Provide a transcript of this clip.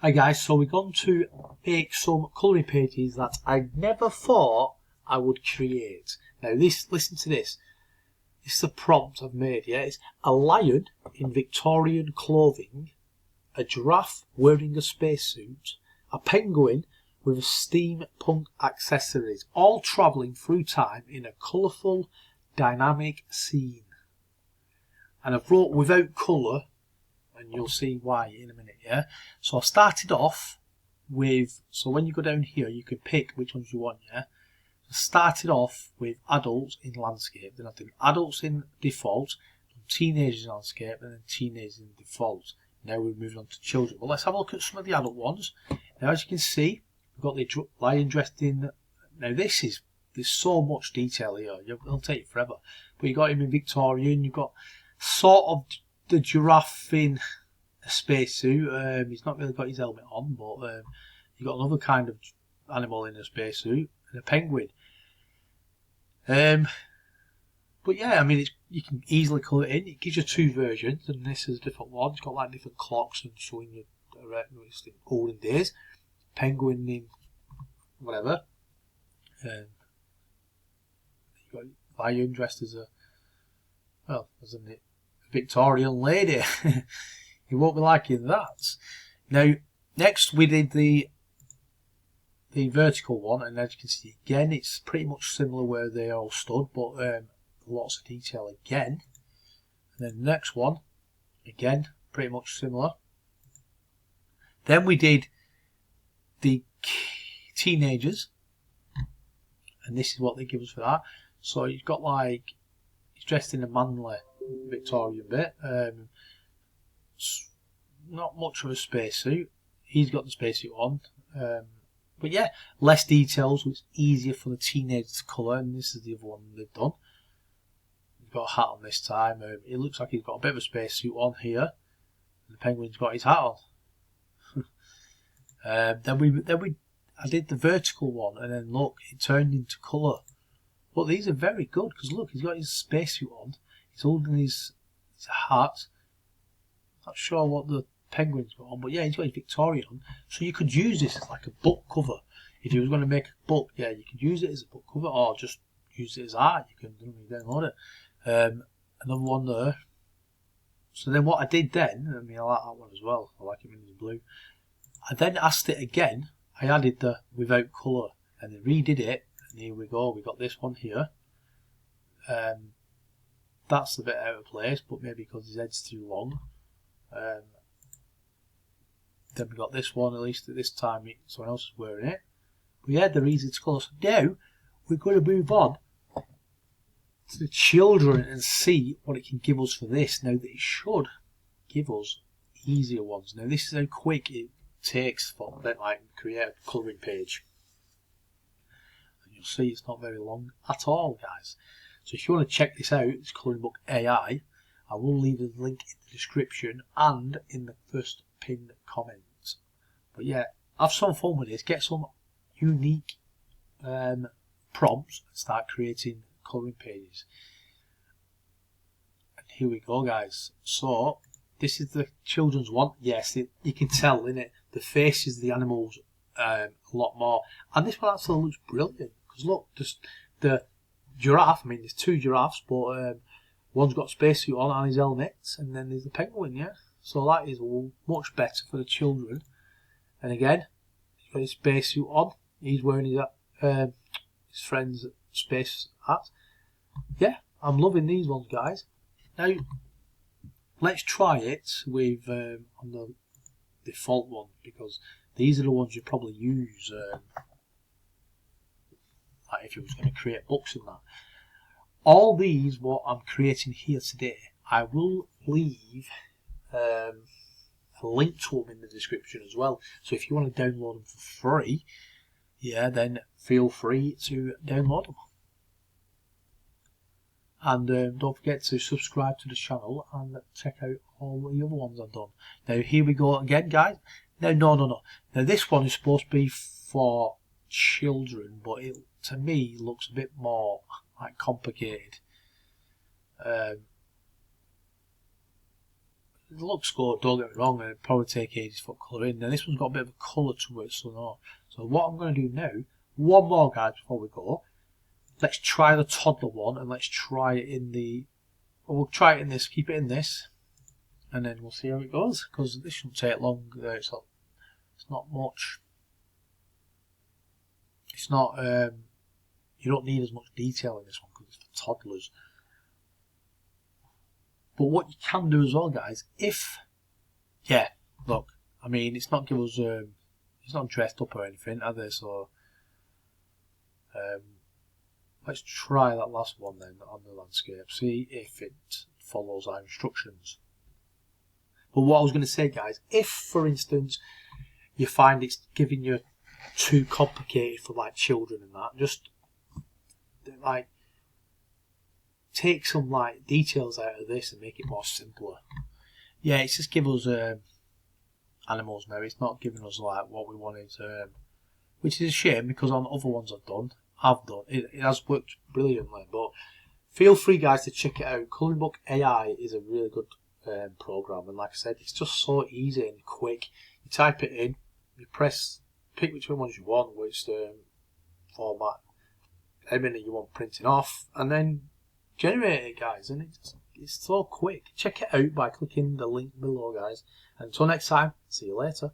Hi guys, so we're going to make some colouring pages that I never thought I would create. Now listen to this. This is the prompt I've made, yeah? It's a lion in Victorian clothing, a giraffe wearing a spacesuit, a penguin with steampunk accessories, all travelling through time in a colourful, dynamic scene. And I've wrote without colour, and you'll see why in a minute, yeah? So I started off with, so when you go down here, you can pick which ones you want, yeah? So I started off with adults in landscape, then I did adults in default, teenagers in landscape, and then teenagers in default. Now we're moving on to children. But let's have a look at some of the adult ones. Now as you can see, we've got the lion dressed in, now there's so much detail here, it'll take you forever. But you got him in Victorian, you've got sort of the giraffe in a spacesuit. He's not really got his helmet on, but you've got another kind of animal in a spacesuit, and a penguin. But yeah, I mean, you can easily colour it in. It gives you two versions, and this is a different one. It's got like different clocks and showing you the olden days. Penguin in whatever. You got lion dressed as a, well, as a Victorian lady. You won't be liking that. Now, next we did the vertical one, and as you can see again, it's pretty much similar where they all stood, but lots of detail again. And then the next one, again, pretty much similar. Then we did the teenagers, and this is what they give us for that. So you've got like, he's dressed in a manly Victorian bit. Not much of a spacesuit. He's got the spacesuit on. But yeah, less details, so it's easier for the teenagers to colour, and this is the other one they've done. He's got a hat on this time. It looks like he's got a bit of a spacesuit on here. And the penguin's got his hat on. I did the vertical one, and then look, it turned into colour. But these are very good, because look, he's got his spacesuit on. He's holding his hat. Not sure what the penguin's got on, but yeah, he's got his Victorian on. So you could use this as like a book cover. If you was going to make a book, yeah, you could use it as a book cover, or just use it as art. You can download it. Another one there. So then what I did then, I mean, I like that one as well. I like it in his blue. I then asked it again. I added the without colour, and then redid it. And here we go. We got this one here. That's a bit out of place, but maybe because his head's too long. Then we got this one, at least at this time someone else is wearing it. But yeah, they're easy to colour. So now we're going to move on to the children and see what it can give us for this. Now that it should give us easier ones. Now this is how quick it takes for like create a colouring page. And you'll see it's not very long at all, guys. So if you want to check this out, it's coloringbook.ai. I will leave a link in the description and in the first pinned comment. But yeah, have some fun with this. Get some unique prompts and start creating colouring pages. And here we go, guys. So this is the children's one. Yes, you can tell, innit? The faces of the animals a lot more. And this one actually looks brilliant. Because look, just the giraffe. I mean, there's two giraffes, but one's got a spacesuit on and his helmet, and then there's the penguin, yeah? So that is much better for the children. And again, he's got his spacesuit on. He's wearing his friend's space hat. Yeah, I'm loving these ones, guys. Now, let's try it with on the default one, because these are the ones you probably use like if you was going to create books and that. All these, what I'm creating here today, I will leave a link to them in the description as well. So if you want to download them for free, yeah, then feel free to download them. And don't forget to subscribe to the channel and check out all the other ones I've done. Now here we go again, guys. No. Now this one is supposed to be for children, but it to me looks a bit more like complicated. it looks good, don't get me wrong, and it'd probably take ages for colour in. Now this one's got a bit of a colour to it, so no. So what I'm going to do now, one more guys before we go, let's try the toddler one, and let's try it in the, we'll try it in this, keep it in this, and then we'll see how it goes, because this shouldn't take long. It's not much, it's not, you don't need as much detail in this one because it's for toddlers. But what you can do as well, guys, if, yeah, look, I mean, it's not give us, it's not dressed up or anything, are they? So, let's try that last one then on the landscape. See if it follows our instructions. But what I was going to say, guys, if, for instance, you find it's giving you too complicated for like children and that, just like take some like details out of this and make it more simpler. Yeah, it's just give us animals now. It's not giving us like what we wanted, which is a shame because on other ones I've done, it has worked brilliantly. But feel free, guys, to check it out. Coloringbook.ai is a really good program, and like I said, it's just so easy and quick. You type it in, you pick which ones you want, which format, how many you want printing off, and then generate it, guys. And it's so quick. Check it out by clicking the link below, guys. And until next time, see you later.